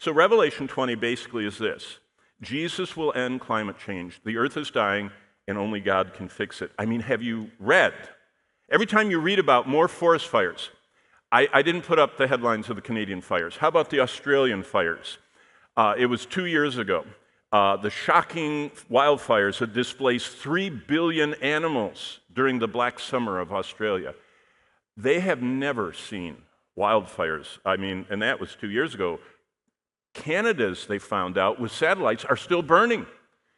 So Revelation 20 basically is this. Jesus will end climate change. The earth is dying, and only God can fix it. I mean, have you read? Every time you read about more forest fires, I didn't put up the headlines of the Canadian fires. How about the Australian fires? It was 2 years ago. The shocking wildfires had displaced 3 billion animals during the Black Summer of Australia. They have never seen wildfires. I mean, and that was 2 years ago. Canada's, they found out, with satellites, are still burning.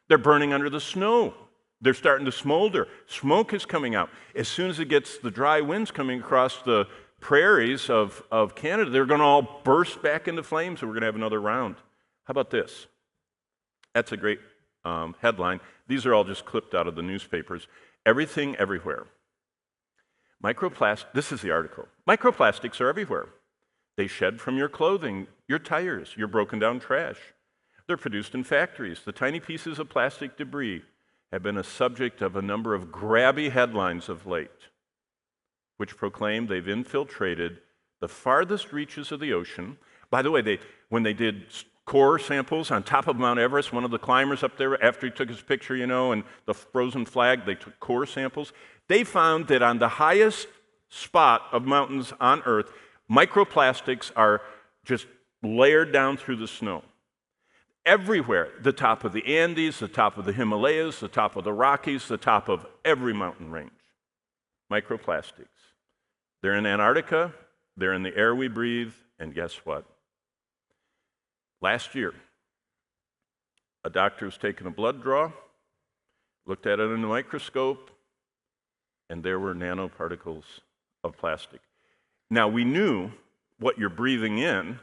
They're burning under the snow. They're starting to smolder. Smoke is coming out. As soon as it gets the dry winds coming across the prairies of Canada, they're going to all burst back into flames, and we're going to have another round. How about this? That's a great headline. These are all just clipped out of the newspapers. Everything, everywhere. This is the article. Microplastics are everywhere. They shed from your clothing, your tires, your broken down trash. They're produced in factories. The tiny pieces of plastic debris have been a subject of a number of grabby headlines of late, which proclaim they've infiltrated the farthest reaches of the ocean. By the way, when they did core samples on top of Mount Everest, one of the climbers up there, after he took his picture, and the frozen flag, they took core samples. They found that on the highest spot of mountains on Earth, microplastics are just layered down through the snow. Everywhere, the top of the Andes, the top of the Himalayas, the top of the Rockies, the top of every mountain range. Microplastics. They're in Antarctica, they're in the air we breathe, and guess what? Last year, a doctor was taking a blood draw, looked at it in a microscope, and there were nanoparticles of plastic. Now, we knew what you're breathing in,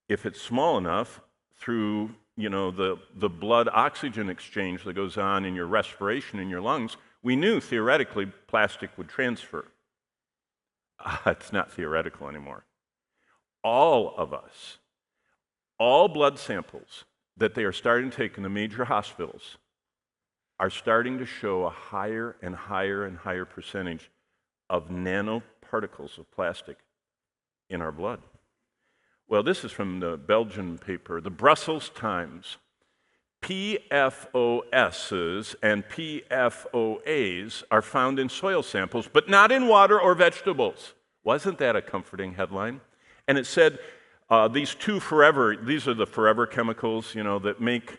if it's small enough, through the blood oxygen exchange that goes on in your respiration in your lungs, we knew theoretically plastic would transfer. It's not theoretical anymore. All of us, all blood samples that they are starting to take in the major hospitals are starting to show a higher and higher and higher percentage of nanoparticles of plastic in our blood. Well, this is from the Belgian paper, the Brussels Times. PFOSs and PFOAs are found in soil samples, but not in water or vegetables. Wasn't that a comforting headline? And it said these are the forever chemicals, that make,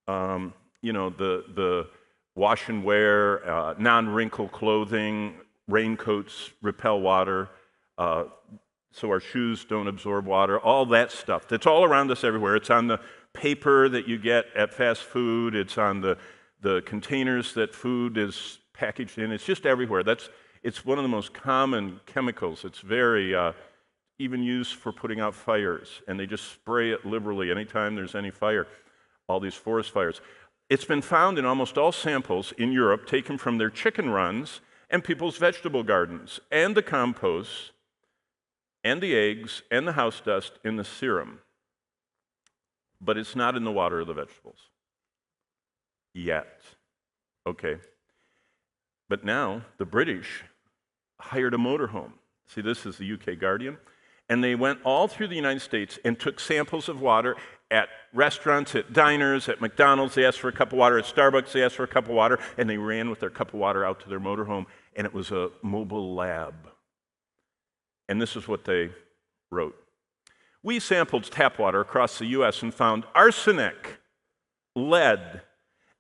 the wash and wear, non-wrinkle clothing, raincoats repel water, so our shoes don't absorb water, all that stuff. That's all around us everywhere. It's on the paper that you get at fast food. It's on the containers that food is packaged in. It's just everywhere. It's one of the most common chemicals. It's very even used for putting out fires, and they just spray it liberally anytime there's any fire, all these forest fires. It's been found in almost all samples in Europe taken from their chicken runs and people's vegetable gardens, and the compost, and the eggs, and the house dust in the serum. But it's not in the water or the vegetables. Yet. Okay. But now, the British hired a motorhome. See, this is the UK Guardian. And they went all through the United States and took samples of water at restaurants, at diners, at McDonald's. They asked for a cup of water. At Starbucks, they asked for a cup of water. And they ran with their cup of water out to their motorhome. And it was a mobile lab. And this is what they wrote. We sampled tap water across the U.S. and found arsenic, lead,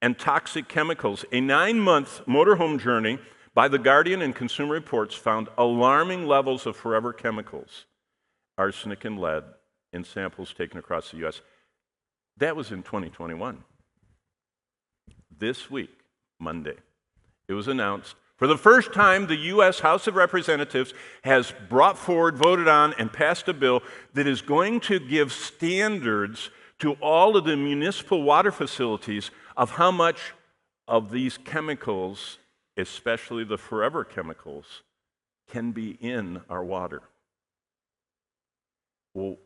and toxic chemicals. A 9-month motorhome journey by The Guardian and Consumer Reports found alarming levels of forever chemicals, arsenic and lead, in samples taken across the U.S. That was in 2021. This week, Monday, it was announced for the first time, the U.S. House of Representatives has brought forward, voted on, and passed a bill that is going to give standards to all of the municipal water facilities of how much of these chemicals, especially the forever chemicals, can be in our water. Well,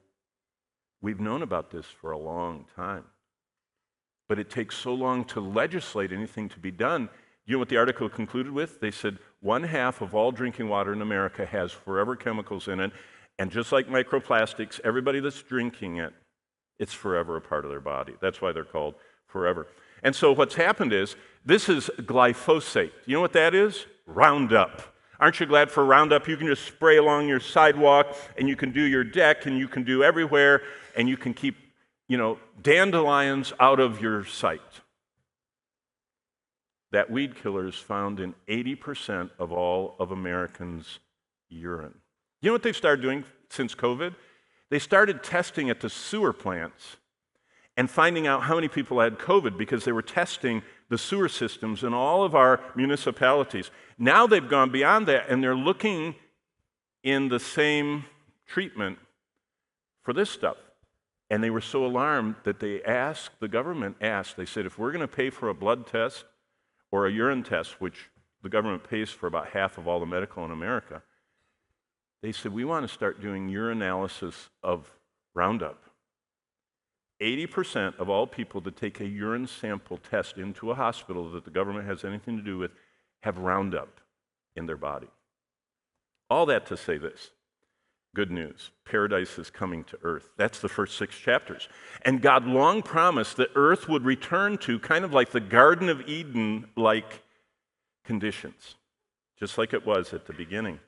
we've known about this for a long time, but it takes so long to legislate anything to be done. You know what the article concluded with? They said 1/2 of all drinking water in America has forever chemicals in it, and just like microplastics, everybody that's drinking it It's forever a part of their body. That's why they're called forever. And so what's happened is, this is glyphosate. You know what that is? Roundup. Aren't you glad for Roundup? You can just spray along your sidewalk, and you can do your deck, and you can do everywhere, and you can keep, dandelions out of your sight. That weed killer is found in 80% of all of Americans' urine. You know what they've started doing since COVID? They started testing at the sewer plants and finding out how many people had COVID because they were testing the sewer systems in all of our municipalities. Now they've gone beyond that, and they're looking in the same treatment for this stuff. And they were so alarmed that the government asked, they said, if we're going to pay for a blood test or a urine test, which the government pays for about half of all the medical in America, they said, we want to start doing urinalysis of Roundup. 80% of all people that take a urine sample test into a hospital that the government has anything to do with have Roundup in their body. All that to say this. Good news. Paradise is coming to earth. That's the first 6 chapters. And God long promised that earth would return to kind of like the Garden of Eden-like conditions, just like it was at the beginning.